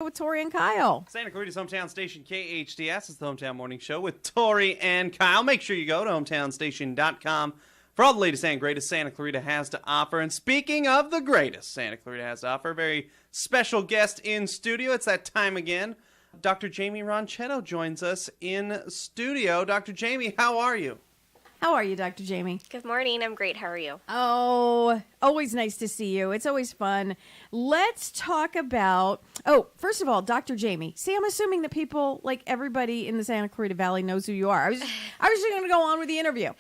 With Tori and Kyle. Santa Clarita's hometown station, KHTS, is the Hometown Morning Show with Tori and Kyle. Make sure you go to hometownstation.com for all the latest and greatest Santa Clarita has to offer. And speaking of the greatest Santa Clarita has to offer, a very special guest in studio. It's that time again. Dr. Jaimie Ronchetto joins us in studio. Dr. Jaimie, how are you? How are you, Dr. Jaimie? Good morning. I'm great. How are you? Oh, always nice to see you. It's always fun. Let's talk about, first of all, Dr. Jaimie. See, I'm assuming that people, like everybody in the Santa Clarita Valley, knows who you are. I was just going to go on with the interview.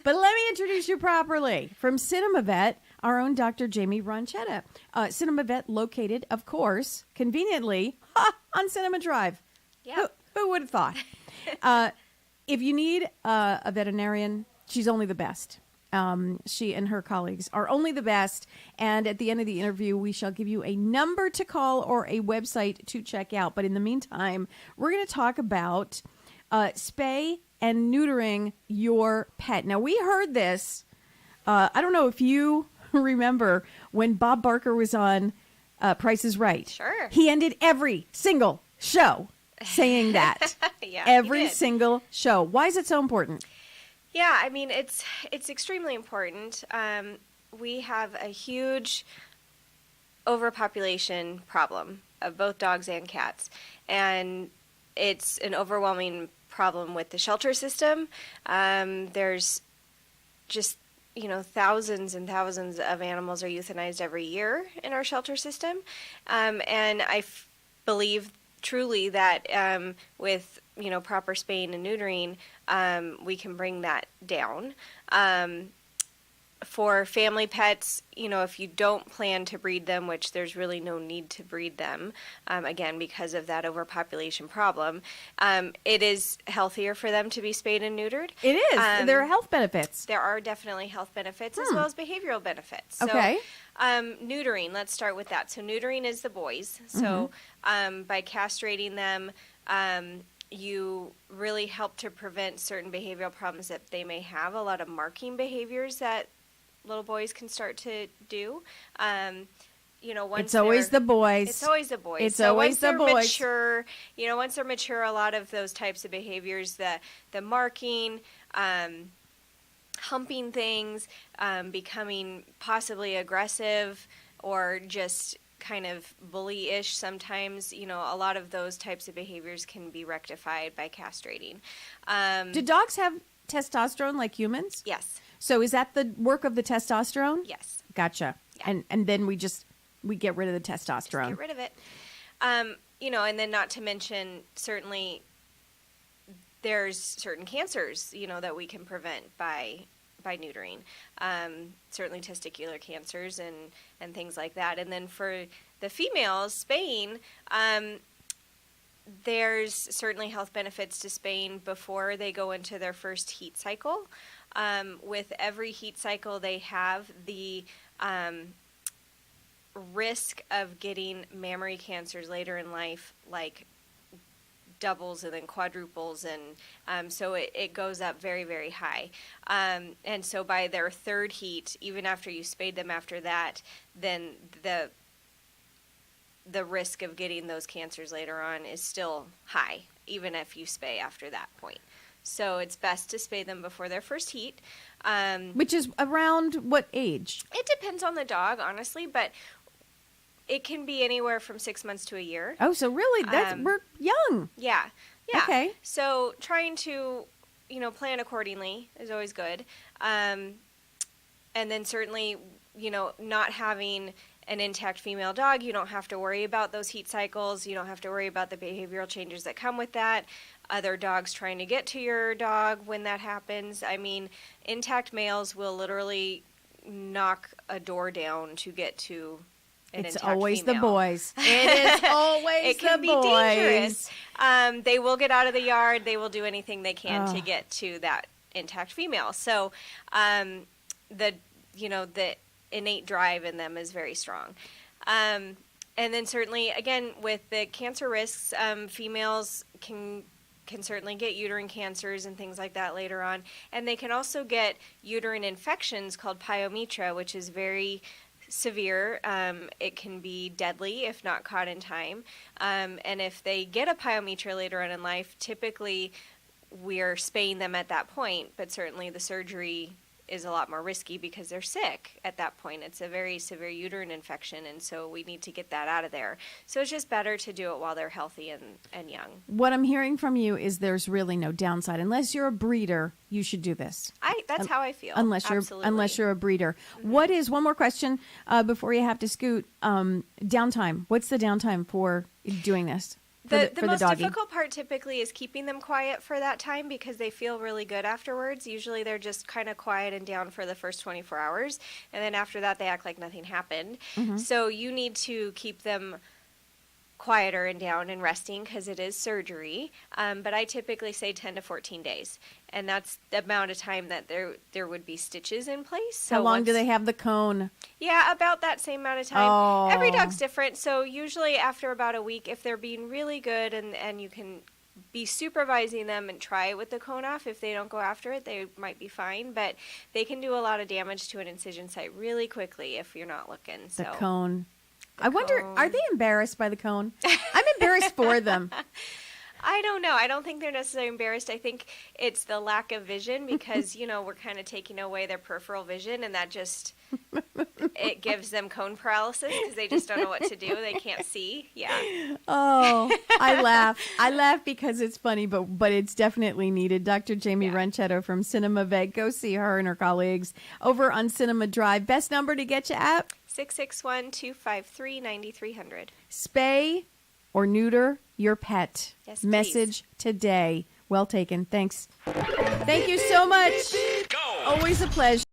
But let me introduce you properly. From Cinema Vet, our own Dr. Jaimie Ronchetto. Cinema Vet located, of course, conveniently, on Cinema Drive. Yeah. Who would have thought? If you need a veterinarian, she's only the best. She and her colleagues are only the best. And at the end of the interview, we shall give you a number to call or a website to check out. But in the meantime, we're going to talk about spay and neutering your pet. Now, we heard this. I don't know if you remember when Bob Barker was on Price is Right. Sure. He ended every single show saying that. Yeah, every single show. Why is it so important? Yeah, I mean, it's extremely important. We have a huge overpopulation problem of both dogs and cats, and it's an overwhelming problem with the shelter system. There's just, thousands and thousands of animals are euthanized every year in our shelter system, and I believe truly that with proper spaying and neutering, we can bring that down. For family pets, if you don't plan to breed them, which there's really no need to breed them, again, because of that overpopulation problem, it is healthier for them to be spayed and neutered. It is. There are health benefits. There are definitely health benefits as well as behavioral benefits. Okay. So, neutering, let's start with that. So neutering is the boys. So by castrating them, you really help to prevent certain behavioral problems that they may have. A lot of marking behaviors that little boys can start to do. Once it's always the boys. It's always the boys. It's always the boys. Once they're mature, once they're mature, a lot of those types of behaviors, the marking, humping things, becoming possibly aggressive, or just kind of bully-ish sometimes, a lot of those types of behaviors can be rectified by castrating. Do dogs have testosterone like humans? Yes. So is that the work of the testosterone? Yes. Gotcha. Yeah. And then we get rid of the testosterone. Just get rid of it. And then not to mention, certainly there's certain cancers, that we can prevent by neutering. Certainly testicular cancers and things like that. And then for the females, spaying, there's certainly health benefits to spaying before they go into their first heat cycle. With every heat cycle they have, the risk of getting mammary cancers later in life, like, doubles and then quadruples, and so it goes up very, very high. And so by their third heat, even after you spayed them after that, then the risk of getting those cancers later on is still high, even if you spay after that point. So it's best to spay them before their first heat. Which is around what age? It depends on the dog, honestly, but it can be anywhere from 6 months to a year. Oh, so really, we're young. Yeah. Okay. So trying to, plan accordingly is always good. And then certainly, not having an intact female dog, you don't have to worry about those heat cycles. You don't have to worry about the behavioral changes that come with that. Other dogs trying to get to your dog when that happens. I mean, intact males will literally knock a door down to get to an It's intact always female. the boys. It is always It can the be boys. dangerous. They will get out of the yard. They will do anything they can to get to that intact female. So, the innate drive in them is very strong. And then certainly, again, with the cancer risks, females can certainly get uterine cancers and things like that later on. And they can also get uterine infections called pyometra, which is very severe. It can be deadly if not caught in time. And if they get a pyometra later on in life, typically we're spaying them at that point, but certainly the surgery is a lot more risky because they're sick at that point. It's a very severe uterine infection, and so we need to get that out of there. So it's just better to do it while they're healthy and young. What I'm hearing from you is there's really no downside. Unless you're a breeder, you should do this. That's how I feel. Unless you're a breeder. Mm-hmm. What is, one more question before you have to scoot, downtime. What's the downtime for doing this? The most difficult part typically is keeping them quiet for that time because they feel really good afterwards. Usually they're just kind of quiet and down for the first 24 hours. And then after that, they act like nothing happened. Mm-hmm. So you need to keep them quieter and down and resting because it is surgery. But I typically say 10 to 14 days. And that's the amount of time that there would be stitches in place. So how long do they have the cone? Yeah, about that same amount of time. Oh. Every dog's different. So usually after about a week, if they're being really good and you can be supervising them and try it with the cone off, if they don't go after it, they might be fine. But they can do a lot of damage to an incision site really quickly if you're not looking. The cone. I wonder, are they embarrassed by the cone? I'm embarrassed for them. I don't know. I don't think they're necessarily embarrassed. I think it's the lack of vision because, we're kind of taking away their peripheral vision, and that just, it gives them cone paralysis because they just don't know what to do. They can't see. Yeah. Oh, I laugh. I laugh because it's funny, but it's definitely needed. Dr. Jaimie Ronchetto from Cinema Vet. Go see her and her colleagues over on Cinema Drive. Best number to get you at? 661-253-9300. Spay or neuter your pet. Yes, message today. Well taken. Thanks. Thank you so much. Always a pleasure.